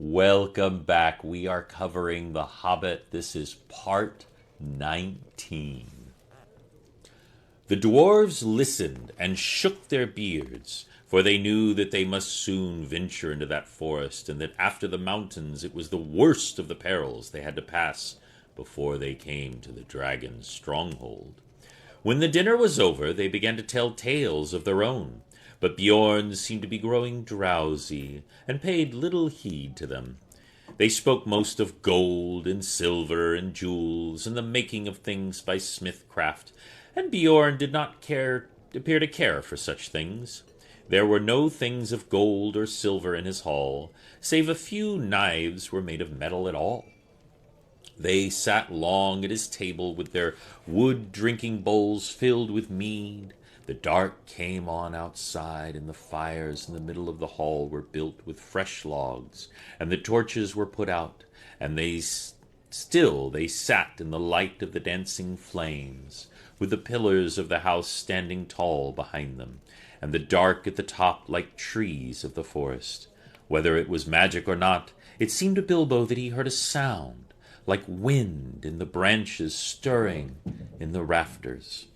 Welcome back. We are covering The Hobbit. This is part 19. The dwarves listened and shook their beards, for they knew that they must soon venture into that forest, and that after the mountains it was the worst of the perils they had to pass before they came to the dragon's stronghold. When the dinner was over, they began to tell tales of their own, but Bjorn seemed to be growing drowsy, and paid little heed to them. They spoke most of gold and silver and jewels, and the making of things by smithcraft, and Bjorn did not appear to care for such things. There were no things of gold or silver in his hall, save a few knives were made of metal at all. They sat long at his table with their wood drinking bowls filled with mead. The dark came on outside, and the fires in the middle of the hall were built with fresh logs, and the torches were put out, and they sat in the light of the dancing flames, with the pillars of the house standing tall behind them, and the dark at the top like trees of the forest. Whether it was magic or not, it seemed to Bilbo that he heard a sound, like wind in the branches stirring in the rafters,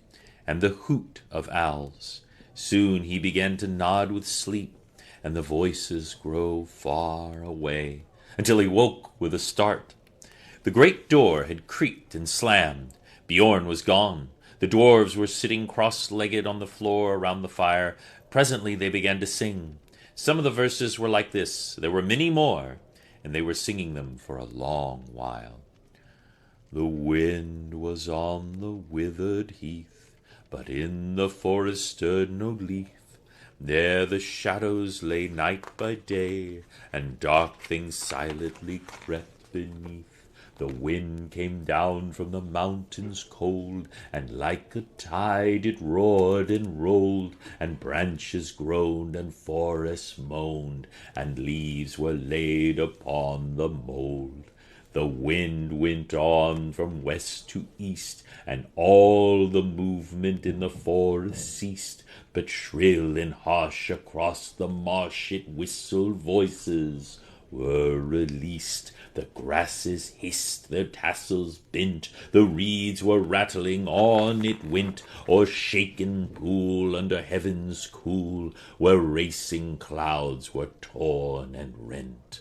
and the hoot of owls. Soon he began to nod with sleep, and the voices grow far away, until he woke with a start. The great door had creaked and slammed. Bjorn was gone. The dwarves were sitting cross-legged on the floor around the fire. Presently they began to sing. Some of the verses were like this. There were many more, and they were singing them for a long while. The wind was on the withered heath, but in the forest stirred no leaf. There the shadows lay night by day, and dark things silently crept beneath. The wind came down from the mountains cold, and like a tide it roared and rolled, and branches groaned and forests moaned, and leaves were laid upon the mould. The wind went on from west to east, and all the movement in the forest ceased, but shrill and harsh across the marsh it whistled, voices were released. The grasses hissed, their tassels bent, the reeds were rattling, on it went, o'er shaken pool under heavens cool, where racing clouds were torn and rent.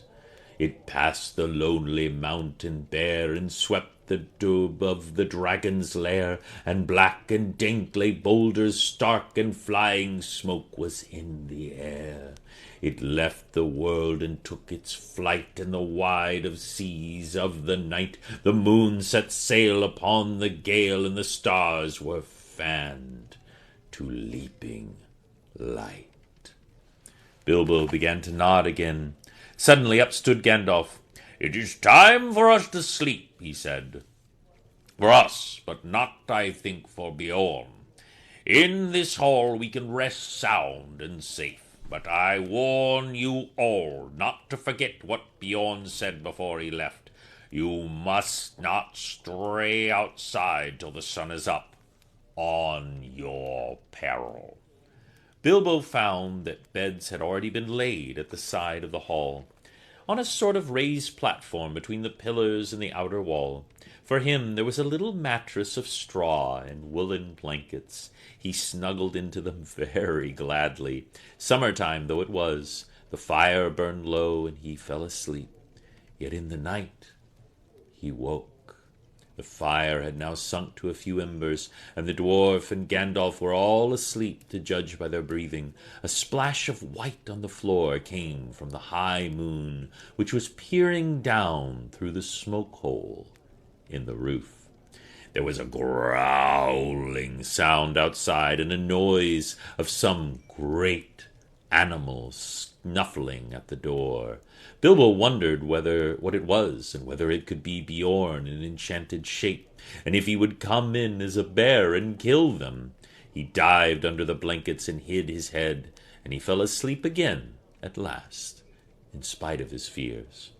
It passed the lonely mountain bare, and swept the dub of the dragon's lair, and black and dank lay boulders stark, and flying smoke was in the air. It left the world and took its flight in the wide of seas of the night. The moon set sail upon the gale, and the stars were fanned to leaping light. Bilbo began to nod again. Suddenly up stood Gandalf. "It is time for us to sleep," he said. "For us, but not, I think, for Bjorn. In this hall we can rest sound and safe. But I warn you all not to forget what Bjorn said before he left. You must not stray outside till the sun is up, on your peril." Bilbo found that beds had already been laid at the side of the hall, on a sort of raised platform between the pillars and the outer wall. For him there was a little mattress of straw and woolen blankets. He snuggled into them very gladly. Summertime though it was, the fire burned low, and he fell asleep. Yet in the night he woke. The fire had now sunk to a few embers, and the dwarf and Gandalf were all asleep, to judge by their breathing. A splash of white on the floor came from the high moon, which was peering down through the smoke hole in the roof. There was a growling sound outside, and a noise of some great animal snuffling at the door. Bilbo wondered what it was, and whether it could be Bjorn in enchanted shape, and if he would come in as a bear and kill them. He dived under the blankets and hid his head, and he fell asleep again at last, in spite of his fears.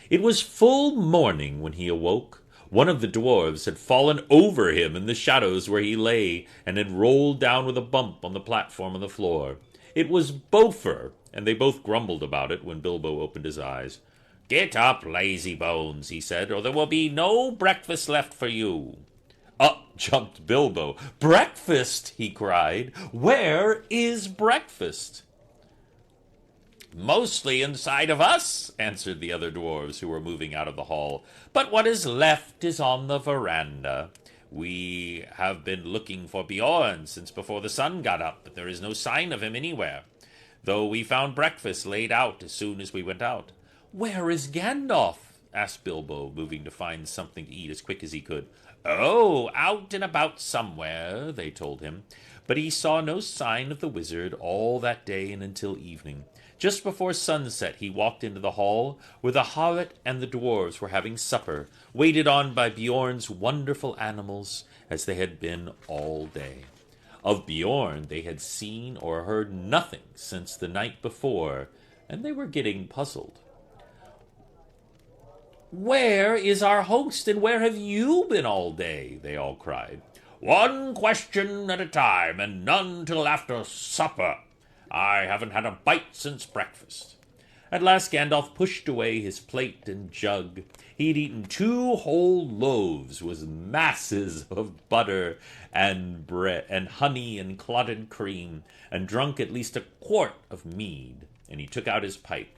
It was full morning when he awoke. One of the dwarves had fallen over him in the shadows where he lay, and had rolled down with a bump on the platform on the floor. It was Bofur, and they both grumbled about it when Bilbo opened his eyes. "Get up, lazy bones," he said, "or there will be no breakfast left for you." Up jumped Bilbo. "Breakfast!" he cried. "Where is breakfast?" "Mostly inside of us," answered the other dwarves who were moving out of the hall. "But what is left is on the veranda. We have been looking for Bjorn since before the sun got up, but there is no sign of him anywhere, though we found breakfast laid out as soon as we went out." "Where is Gandalf?" asked Bilbo, moving to find something to eat as quick as he could. "Oh, out and about somewhere," they told him. But he saw no sign of the wizard all that day and until evening. Just before sunset he walked into the hall, where the Hobbit and the dwarves were having supper, waited on by Bjorn's wonderful animals, as they had been all day. Of Bjorn they had seen or heard nothing since the night before, and they were getting puzzled. "Where is our host, and where have you been all day?" they all cried. "One question at a time, and none till after supper. I haven't had a bite since breakfast." At last Gandalf pushed away his plate and jug. He had eaten 2 whole loaves with masses of butter and bread and honey and clotted cream, and drunk at least a quart of mead, and he took out his pipe.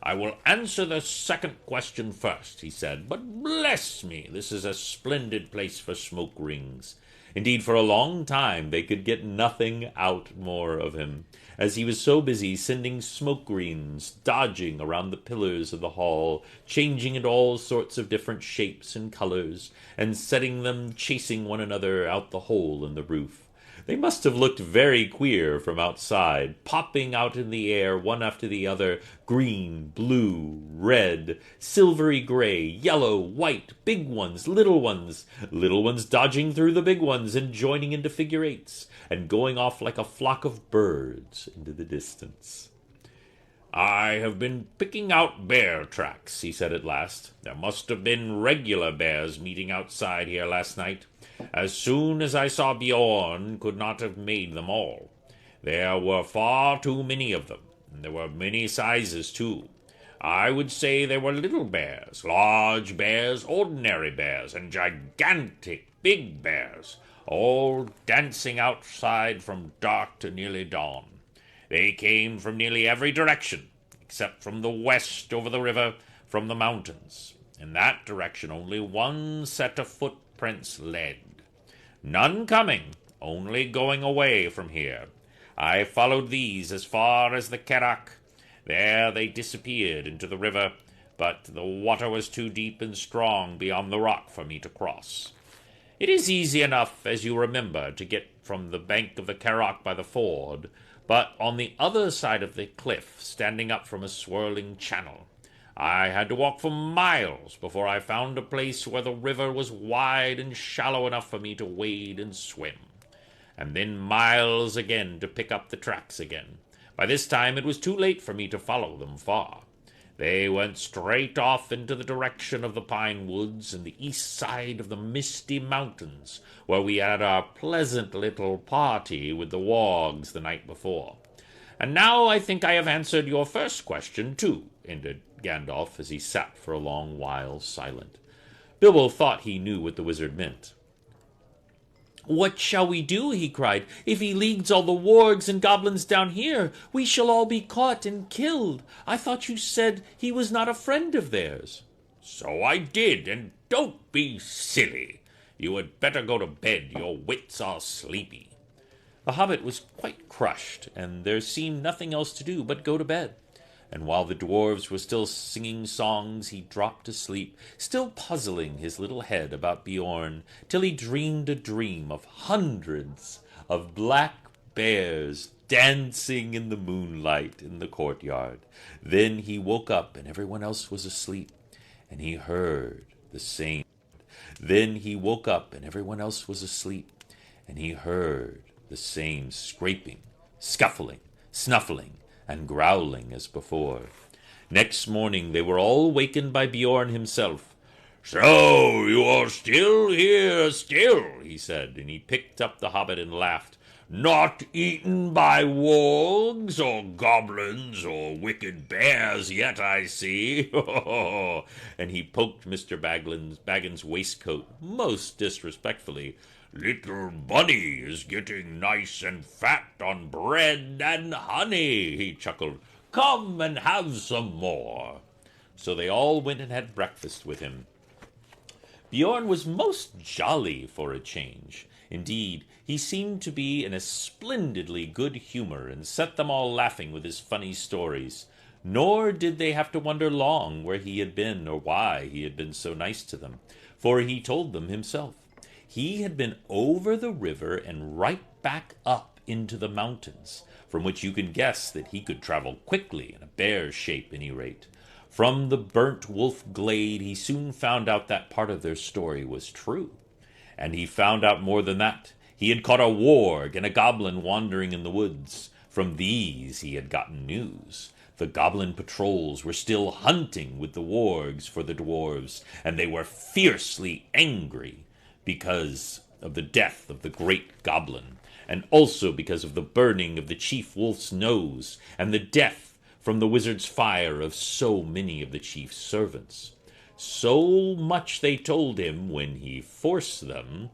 "I will answer the second question first," he said, "but bless me, this is a splendid place for smoke rings." Indeed, for a long time they could get nothing out more of him, as he was so busy sending smoke rings dodging around the pillars of the hall, changing into all sorts of different shapes and colors, and setting them chasing one another out the hole in the roof. They must have looked very queer from outside, popping out in the air one after the other, green, blue, red, silvery gray, yellow, white, big ones, little ones dodging through the big ones and joining into figure eights, and going off like a flock of birds into the distance. "I have been picking out bear tracks," he said at last. "There must have been regular bears meeting outside here last night. As soon as I saw Bjorn, could not have made them all. There were far too many of them, and there were many sizes too. I would say there were little bears, large bears, ordinary bears, and gigantic big bears, all dancing outside from dark to nearly dawn. They came from nearly every direction, except from the west over the river, from the mountains. In that direction only one set of footprints led. None coming, only going away from here. I followed these as far as the Carrack. There they disappeared into the river, but the water was too deep and strong beyond the rock for me to cross. It is easy enough, as you remember, to get from the bank of the Carrack by the ford, but on the other side of the cliff, standing up from a swirling channel, I had to walk for miles before I found a place where the river was wide and shallow enough for me to wade and swim, and then miles again to pick up the tracks again. By this time it was too late for me to follow them far. They went straight off into the direction of the pine woods and the east side of the misty mountains, where we had our pleasant little party with the wargs the night before. And now I think I have answered your first question, too," ended Gandalf as he sat for a long while silent. Bilbo thought he knew what the wizard meant. "What shall we do?" he cried. "If he leads all the wargs and goblins down here, we shall all be caught and killed. I thought you said he was not a friend of theirs." "So I did, and don't be silly. You had better go to bed. Your wits are sleepy." The hobbit was quite crushed, and there seemed nothing else to do but go to bed. And while the dwarves were still singing songs, he dropped to sleep, still puzzling his little head about Bjorn, till he dreamed a dream of hundreds of black bears dancing in the moonlight in the courtyard. Then he woke up, and everyone else was asleep, and he heard the same. Then he woke up, and everyone else was asleep, and he heard the same scraping, scuffling, snuffling, and growling as before. Next morning they were all wakened by Bjorn himself. "So you are still here, still," he said, and he picked up the hobbit and laughed. Not eaten by wargs or goblins or wicked bears yet, I see. And he poked Mr. Baggins' waistcoat most disrespectfully. Little bunny is getting nice and fat on bread and honey, he chuckled. Come and have some more. So they all went and had breakfast with him. Bjorn was most jolly for a change. Indeed, he seemed to be in a splendidly good humor and set them all laughing with his funny stories. Nor did they have to wonder long where he had been or why he had been so nice to them, for he told them himself. He had been over the river and right back up into the mountains, from which you can guess that he could travel quickly in a bear's shape, any rate. From the burnt wolf glade, he soon found out that part of their story was true. And he found out more than that. He had caught a warg and a goblin wandering in the woods. From these he had gotten news. The goblin patrols were still hunting with the wargs for the dwarves, and they were fiercely angry because of the death of the great goblin, and also because of the burning of the chief wolf's nose, and the death from the wizard's fire of so many of the chief's servants. So much they told him when he forced them,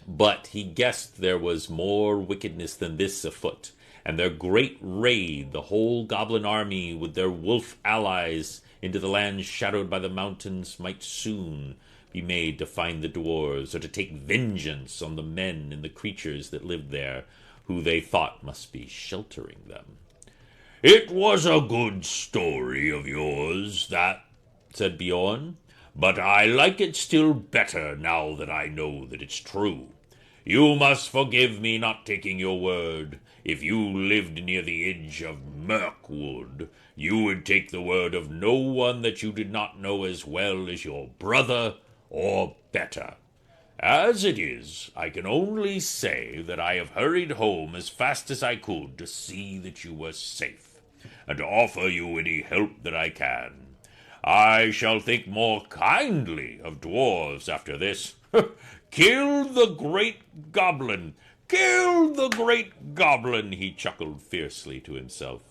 but he guessed there was more wickedness than this afoot, and their great raid, the whole goblin army with their wolf allies into the lands shadowed by the mountains, might soon be made to find the dwarves, or to take vengeance on the men and the creatures that lived there, who they thought must be sheltering them. It was a good story of yours, that, said Bjorn, but I like it still better now that I know that it's true. You must forgive me not taking your word. If you lived near the edge of Mirkwood, you would take the word of no one that you did not know as well as your brother, or better. As it is, I can only say that I have hurried home as fast as I could to see that you were safe, and to offer you any help that I can. I shall think more kindly of dwarves after this. Kill the great goblin! Kill the great goblin! He chuckled fiercely to himself.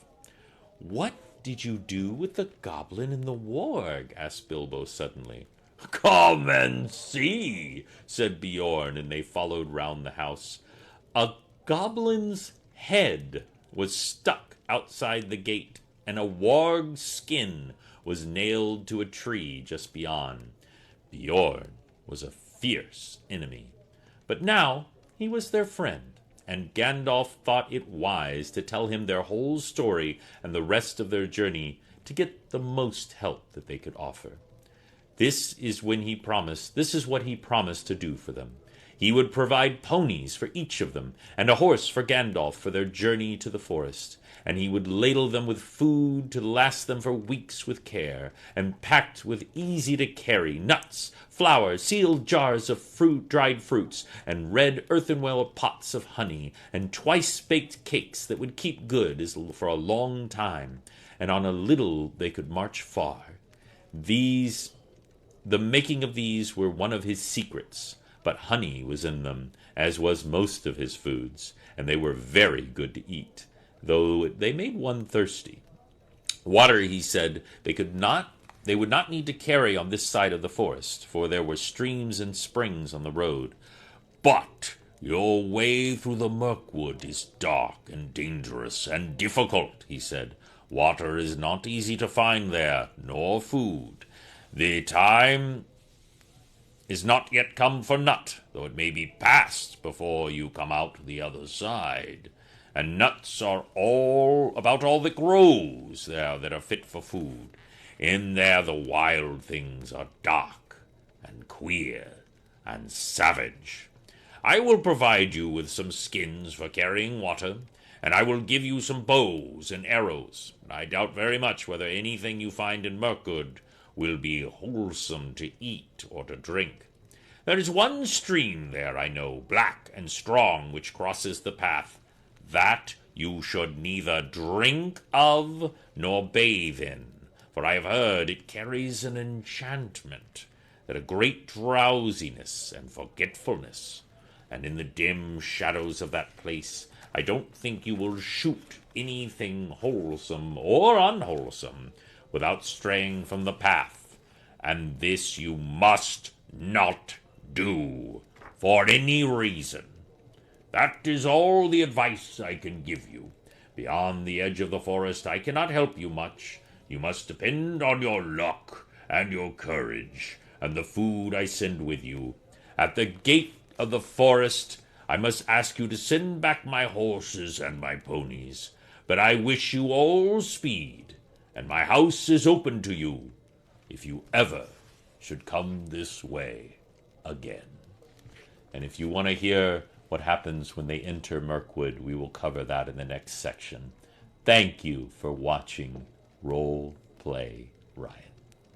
What did you do with the goblin and the warg? Asked Bilbo suddenly. Come and see, said Bjorn, and they followed round the house. A goblin's head was stuck outside the gate, and a warg's skin was nailed to a tree just beyond. Bjorn was a fierce enemy, but now he was their friend, and Gandalf thought it wise to tell him their whole story and the rest of their journey to get the most help that they could offer. This is what he promised to do for them. He would provide ponies for each of them, and a horse for Gandalf for their journey to the forest, and he would ladle them with food to last them for weeks with care, and packed with easy-to-carry nuts, flour, sealed jars of dried fruits, and red earthenware pots of honey, and twice-baked cakes that would keep good for a long time, and on a little they could march far. The making of these were one of his secrets, but honey was in them, as was most of his foods, and they were very good to eat, though they made one thirsty. Water, he said, they would not need to carry on this side of the forest, for there were streams and springs on the road. But your way through the Mirkwood is dark and dangerous and difficult, he said. Water is not easy to find there, nor food. The time is not yet come for nut, though it may be past before you come out the other side. And nuts are about all that grows there that are fit for food. In there the wild things are dark and queer and savage. I will provide you with some skins for carrying water, and I will give you some bows and arrows. I doubt very much whether anything you find in Mirkwood will be wholesome to eat or to drink. There is one stream there, I know, black and strong, which crosses the path. That you should neither drink of nor bathe in, for I have heard it carries an enchantment, that a great drowsiness and forgetfulness. and in the dim shadows of that place, I don't think you will shoot anything wholesome or unwholesome without straying from the path. And this you must not do for any reason. That is all the advice I can give you. Beyond the edge of the forest, I cannot help you much. You must depend on your luck and your courage and the food I send with you. At the gate of the forest, I must ask you to send back my horses and my ponies. But I wish you all speed, and my house is open to you if you ever should come this way again. And if you want to hear what happens when they enter Mirkwood, we will cover that in the next section. Thank you for watching Role Play Riot.